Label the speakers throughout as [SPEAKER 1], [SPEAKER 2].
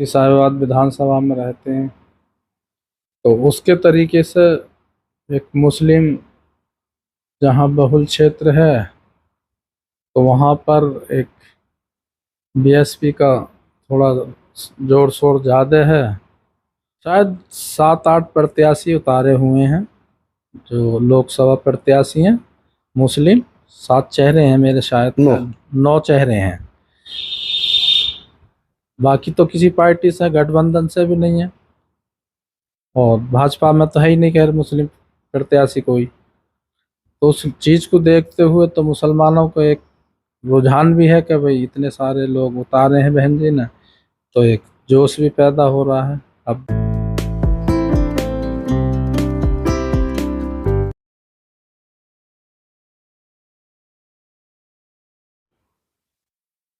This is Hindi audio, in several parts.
[SPEAKER 1] कि साहिबाबाद विधानसभा में रहते हैं, तो उसके तरीके से एक मुस्लिम जहाँ बहुल क्षेत्र है तो वहाँ पर एक बीएसपी का थोड़ा जोर शोर ज़्यादा है। शायद 7-8 प्रत्याशी उतारे हुए हैं जो लोकसभा प्रत्याशी हैं मुस्लिम। 7 चेहरे हैं मेरे, शायद 9 चेहरे हैं। बाकी तो किसी पार्टी से, गठबंधन से भी नहीं है, और भाजपा में तो है ही नहीं खैर मुस्लिम प्रत्याशी कोई। तो उस चीज़ को देखते हुए तो मुसलमानों को एक रुझान भी है कि भाई इतने सारे लोग उतारे हैं बहन जी ने, तो एक जोश भी पैदा हो रहा है अब।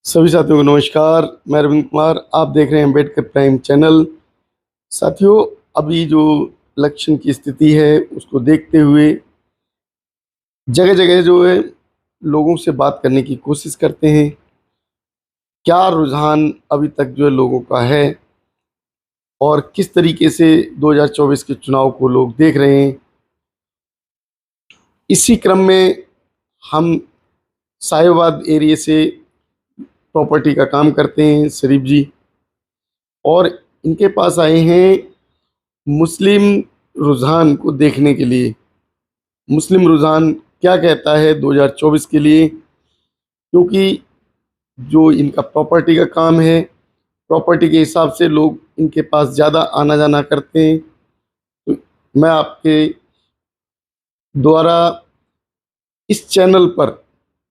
[SPEAKER 2] सभी साथियों को नमस्कार, मैं अरविंद कुमार, आप देख रहे हैं अम्बेडकर प्राइम चैनल। साथियों, अभी जो इलेक्शन की स्थिति है उसको देखते हुए जगह जगह जो है लोगों से बात करने की कोशिश करते हैं, क्या रुझान अभी तक जो है लोगों का है और किस तरीके से 2024 के चुनाव को लोग देख रहे हैं। इसी क्रम में हम साहिबाबाद एरिया से प्रॉपर्टी का काम करते हैं शरीफ जी, और इनके पास आए हैं मुस्लिम रुझान को देखने के लिए। मुस्लिम रुझान क्या कहता है 2024 के लिए, क्योंकि जो इनका प्रॉपर्टी का काम है, प्रॉपर्टी के हिसाब से लोग इनके पास ज़्यादा आना जाना करते हैं। तो मैं आपके द्वारा इस चैनल पर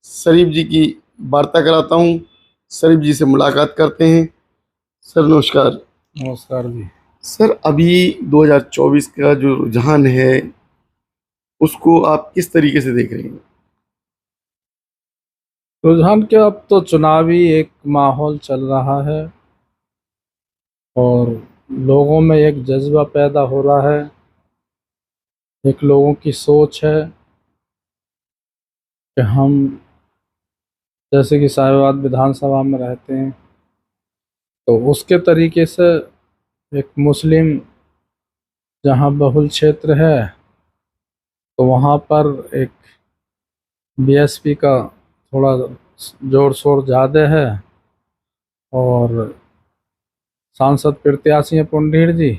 [SPEAKER 2] शरीफ जी की वार्ता कराता हूं। शरीफ जी से मुलाकात करते हैं। सर नमस्कार।
[SPEAKER 1] नमस्कार जी।
[SPEAKER 2] सर, अभी 2024 का जो रुझान है उसको आप किस तरीके से देख रहे हैं?
[SPEAKER 1] रुझान क्या, अब तो चुनावी एक माहौल चल रहा है और लोगों में एक जज्बा पैदा हो रहा है। एक लोगों की सोच है कि हम जैसे कि साहिबाबाद विधानसभा में रहते हैं, तो उसके तरीके से एक मुस्लिम जहाँ बहुल क्षेत्र है तो वहाँ पर एक बीएसपी का थोड़ा जोर शोर ज़्यादा है, और सांसद प्रत्याशी हैं पुंडीर जी,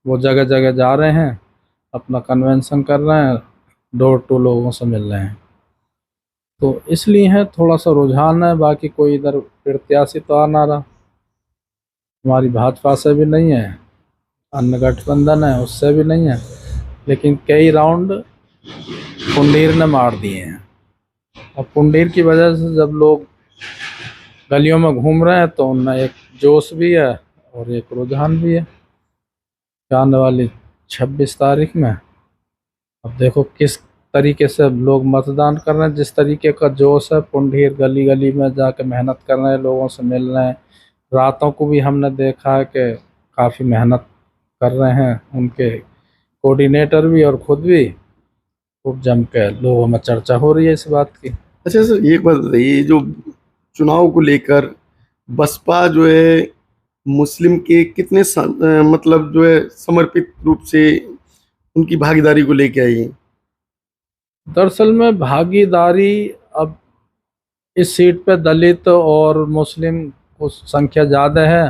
[SPEAKER 1] वो जगह जगह जा रहे हैं, अपना कन्वेंशन कर रहे हैं, डोर टू लोगों से मिल रहे हैं। तो इसलिए है थोड़ा सा रुझान है। बाकी कोई इधर प्रत्याशी तो आ ना रहा, हमारी भाजपा से भी नहीं है, अन्य गठबंधन है उससे भी नहीं है, लेकिन कई राउंड पुंडीर ने मार दिए हैं। अब पुंडीर की वजह से जब लोग गलियों में घूम रहे हैं तो उनमें एक जोश भी है और एक रुझान भी है। आने वाली 26 तारीख में अब देखो किस तरीके से लोग मतदान कर रहे हैं। जिस तरीके का जोश है, पुंडीर गली गली में जाके मेहनत कर रहे हैं, लोगों से मिल रहे हैं। रातों को भी हमने देखा है कि काफ़ी मेहनत कर रहे हैं उनके कोऑर्डिनेटर भी और खुद भी। खूब जम के लोगों में चर्चा हो रही है इस बात की।
[SPEAKER 2] अच्छा सर, एक बात बताइए, जो चुनाव को लेकर बसपा जो है मुस्लिम के कितने मतलब जो है समर्पित रूप से उनकी भागीदारी को लेके आई है?
[SPEAKER 1] दरअसल में भागीदारी, अब इस सीट पे दलित और मुस्लिम को संख्या ज़्यादा है,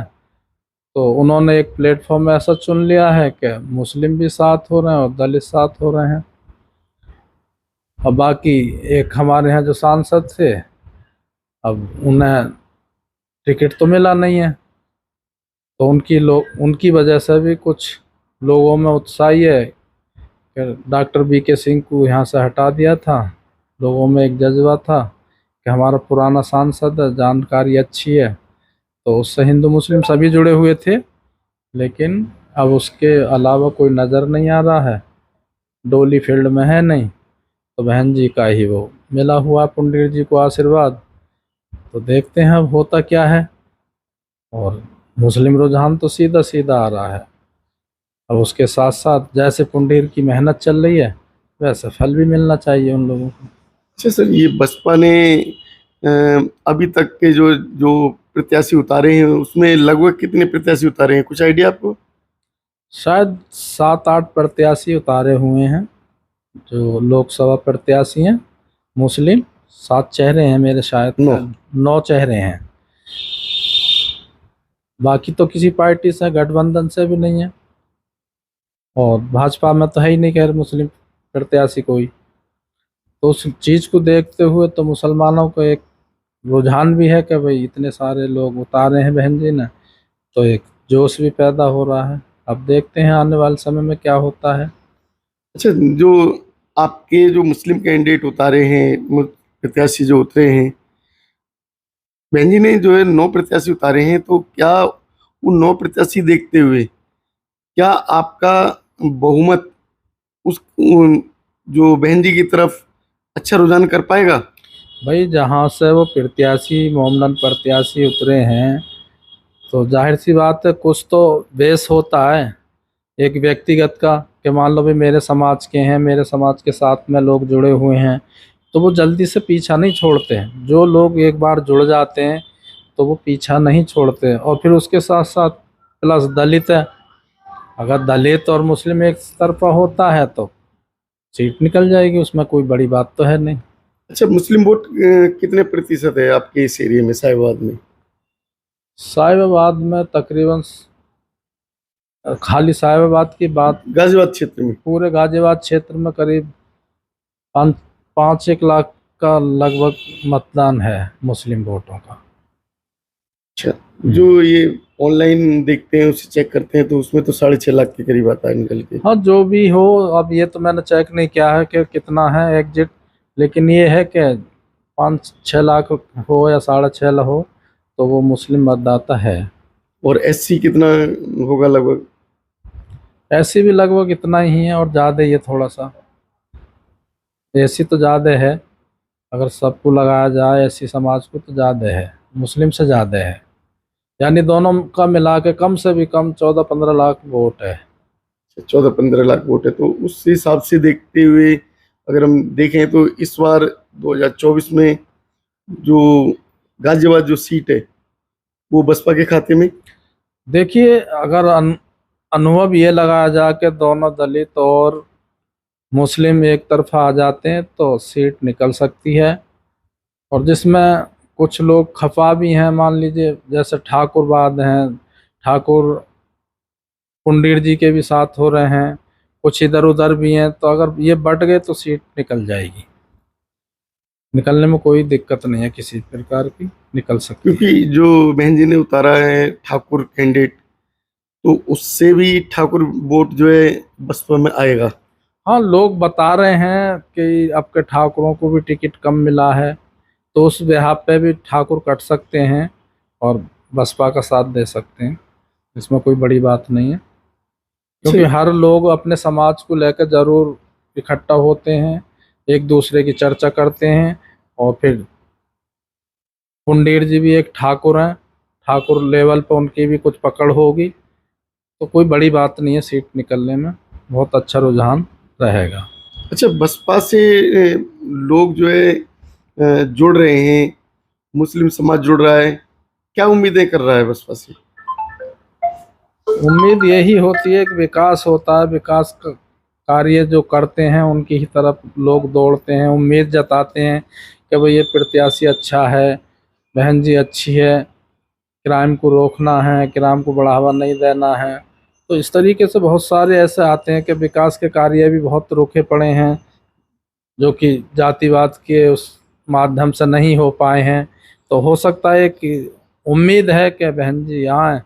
[SPEAKER 1] तो उन्होंने एक प्लेटफॉर्म ऐसा चुन लिया है कि मुस्लिम भी साथ हो रहे हैं और दलित साथ हो रहे हैं। और बाकी एक हमारे यहाँ जो सांसद थे, अब उन्हें टिकट तो मिला नहीं है, तो उनकी वजह से भी कुछ लोगों में उत्साह है कि डॉक्टर BK सिंह को यहाँ से हटा दिया था। लोगों में एक जज्बा था कि हमारा पुराना सांसद है, जानकारी अच्छी है, तो उससे हिंदू मुस्लिम सभी जुड़े हुए थे। लेकिन अब उसके अलावा कोई नज़र नहीं आ रहा है, डोली फील्ड में है नहीं, तो बहन जी का ही वो मिला हुआ पुंडीर जी को आशीर्वाद। तो देखते हैं अब होता क्या है। और मुस्लिम रुझान तो सीधा सीधा आ रहा है। अब उसके साथ साथ जैसे पुंडीर की मेहनत चल रही है वैसे फल भी मिलना चाहिए उन लोगों को।
[SPEAKER 2] अच्छा सर, ये बसपा ने अभी तक के जो प्रत्याशी उतारे हैं उसमें लगभग कितने प्रत्याशी उतारे हैं, कुछ आइडिया आपको?
[SPEAKER 1] शायद 7-8 प्रत्याशी उतारे हुए हैं जो लोकसभा प्रत्याशी हैं मुस्लिम। 7 चेहरे हैं मेरे शायद, 9 चेहरे हैं। बाकी तो किसी पार्टी से, गठबंधन से भी नहीं है, और भाजपा में तो है ही नहीं खैर मुस्लिम प्रत्याशी कोई। तो उस चीज़ को देखते हुए तो मुसलमानों को एक रुझान भी है कि भाई इतने सारे लोग उतारे हैं बहन जी ने, तो एक जोश भी पैदा हो रहा है। अब देखते हैं आने वाले समय में क्या होता है।
[SPEAKER 2] अच्छा, जो आपके जो मुस्लिम कैंडिडेट उतारे हैं, प्रत्याशी जो उतरे हैं, बहन जी ने जो है 9 प्रत्याशी उतारे हैं, तो क्या उन 9 प्रत्याशी देखते हुए क्या आपका बहुमत जो बहन जी की तरफ अच्छा रुझान कर पाएगा?
[SPEAKER 1] भाई जहाँ से वो प्रत्याशी, मोमडन प्रत्याशी उतरे हैं, तो जाहिर सी बात है कुछ तो बेस होता है एक व्यक्तिगत का, कि मान लो भाई मेरे समाज के हैं, मेरे समाज के साथ में लोग जुड़े हुए हैं, तो वो जल्दी से पीछा नहीं छोड़ते हैं। जो लोग एक बार जुड़ जाते हैं तो वो पीछा नहीं छोड़ते। और फिर उसके साथ साथ प्लस दलित है, अगर दलित और मुस्लिम एक तरफा होता है तो सीट निकल जाएगी, उसमें कोई बड़ी बात तो है नहीं।
[SPEAKER 2] अच्छा, मुस्लिम वोट कितने प्रतिशत है आपके इस एरिया में, साहिबाबाद में?
[SPEAKER 1] साहिबाबाद में तकरीबन, खाली साहिबाबाद की बात,
[SPEAKER 2] गाजियाबाद क्षेत्र में?
[SPEAKER 1] पूरे गाजियाबाद क्षेत्र में करीब 5-1 लाख का लगभग मतदान है मुस्लिम वोटों का।
[SPEAKER 2] अच्छा, जो ये ऑनलाइन देखते हैं उसे चेक करते हैं तो उसमें तो 6.5 लाख के करीब आता है निकल के।
[SPEAKER 1] हाँ जो भी हो, अब ये तो मैंने चेक नहीं किया है कि कितना है एग्जिट, लेकिन ये है कि 5-6 लाख हो या 6.5 हो तो वो मुस्लिम मतदाता है।
[SPEAKER 2] और एससी कितना होगा लगभग?
[SPEAKER 1] ऐसी भी लगभग इतना ही है, और ज़्यादा ही है थोड़ा सा। ऐसी तो ज़्यादा है, अगर सबको लगाया जाए ऐसी समाज को तो ज़्यादा है, मुस्लिम से ज़्यादा है। यानी दोनों का मिला के कम से भी कम 14-15 लाख वोट है।
[SPEAKER 2] 14-15 लाख वोट है, तो उस हिसाब से देखते हुए अगर हम देखें तो इस बार 2024 में जो गाजियाबाद जो सीट है वो बसपा के खाते में।
[SPEAKER 1] देखिए अगर अनुभव ये लगाया जाए कि दोनों दलित और मुस्लिम एक तरफा आ जाते हैं तो सीट निकल सकती है। और जिसमें कुछ लोग खफा भी हैं, मान लीजिए जैसे ठाकुरवाद हैं, ठाकुर कुंडीर जी के भी साथ हो रहे हैं, कुछ इधर उधर भी हैं, तो अगर ये बट गए तो सीट निकल जाएगी। निकलने में कोई दिक्कत नहीं है किसी प्रकार की, निकल सकती है।
[SPEAKER 2] क्योंकि जो बहन जी ने उतारा है ठाकुर कैंडिडेट, तो उससे भी ठाकुर वोट जो है बसपा में आएगा।
[SPEAKER 1] हाँ लोग बता रहे हैं कि अब के ठाकुरों को भी टिकट कम मिला है, तो उस बिहाफ पे भी ठाकुर कट सकते हैं और बसपा का साथ दे सकते हैं। इसमें कोई बड़ी बात नहीं है, क्योंकि हर लोग अपने समाज को लेकर जरूर इकट्ठा होते हैं, एक दूसरे की चर्चा करते हैं। और फिर कुंडीर जी भी एक ठाकुर हैं, ठाकुर लेवल पर उनकी भी कुछ पकड़ होगी, तो कोई बड़ी बात नहीं है, सीट निकलने में बहुत अच्छा रुझान रहेगा।
[SPEAKER 2] अच्छा, बसपा से लोग जो है जुड़ रहे हैं, मुस्लिम समाज जुड़ रहा है, क्या उम्मीदें कर रहा है बसपा से?
[SPEAKER 1] उम्मीद यही होती है कि विकास होता है, विकास का कार्य जो करते हैं उनकी ही तरफ लोग दौड़ते हैं, उम्मीद जताते हैं कि भाई ये प्रत्याशी अच्छा है, बहन जी अच्छी है, क्राइम को रोकना है, क्राइम को बढ़ावा नहीं देना है। तो इस तरीके से बहुत सारे ऐसे आते हैं कि विकास के कार्य भी बहुत रुके पड़े हैं जो कि जातिवाद के उस माध्यम से नहीं हो पाए हैं। तो हो सकता है कि उम्मीद है कि बहन जी आए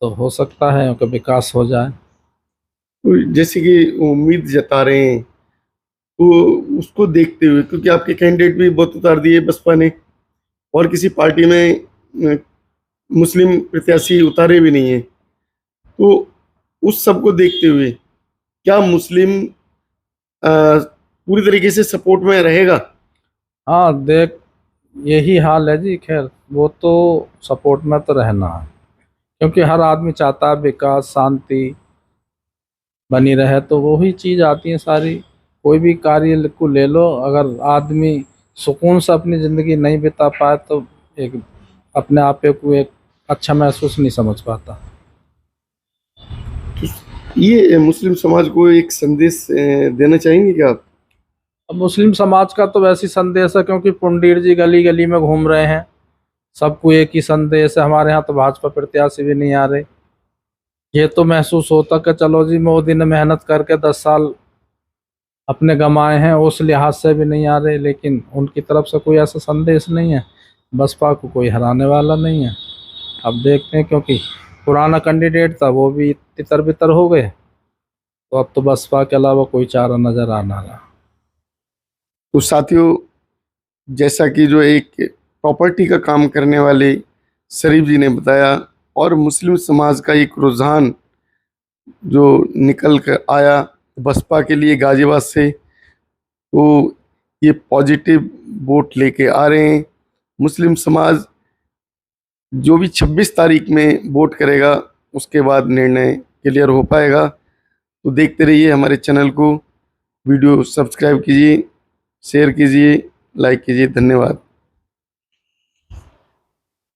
[SPEAKER 1] तो हो सकता है कि विकास हो जाए।
[SPEAKER 2] तो जैसे कि उम्मीद जता रहे हैं, तो उसको देखते हुए, क्योंकि आपके कैंडिडेट भी बहुत उतार दिए बसपा ने, और किसी पार्टी में मुस्लिम प्रत्याशी उतारे भी नहीं है, तो उस सब को देखते हुए क्या मुस्लिम पूरी तरीके से सपोर्ट में रहेगा?
[SPEAKER 1] हाँ देख, यही हाल है जी। खैर वो तो सपोर्ट में तो रहना है, क्योंकि हर आदमी चाहता है विकास, शांति बनी रहे, तो वही चीज़ आती है सारी। कोई भी कार्य को ले लो, अगर आदमी सुकून से अपनी ज़िंदगी नहीं बिता पाए तो एक अपने आप को एक अच्छा महसूस नहीं समझ पाता।
[SPEAKER 2] ये मुस्लिम समाज को एक संदेश देना चाहेंगे क्या आप?
[SPEAKER 1] अब मुस्लिम समाज का तो वैसी संदेश है, क्योंकि पुंडीर जी गली गली में घूम रहे हैं, सबको एक ही संदेश है। हमारे यहाँ तो भाजपा प्रत्याशी भी नहीं आ रहे। ये तो महसूस होता कि चलो जी, मोदी ने मेहनत करके 10 साल अपने गंवाए हैं, उस लिहाज से भी नहीं आ रहे, लेकिन उनकी तरफ से कोई ऐसा संदेश नहीं है। बसपा को कोई हराने वाला नहीं है। अब देखते हैं, क्योंकि पुराना कैंडिडेट था वो भी तितर बितर हो गए, तो अब तो बसपा के अलावा कोई चारा नजर आना रहा।
[SPEAKER 2] तो साथियों, जैसा कि जो एक प्रॉपर्टी का काम करने वाले शरीफ जी ने बताया, और मुस्लिम समाज का एक रुझान जो निकल कर आया बसपा के लिए गाजियाबाद से, तो ये पॉजिटिव वोट लेके आ रहे हैं। मुस्लिम समाज जो भी 26 तारीख में वोट करेगा, उसके बाद निर्णय क्लियर हो पाएगा। तो देखते रहिए हमारे चैनल को, वीडियो सब्सक्राइब कीजिए, शेयर कीजिए, लाइक कीजिए। धन्यवाद।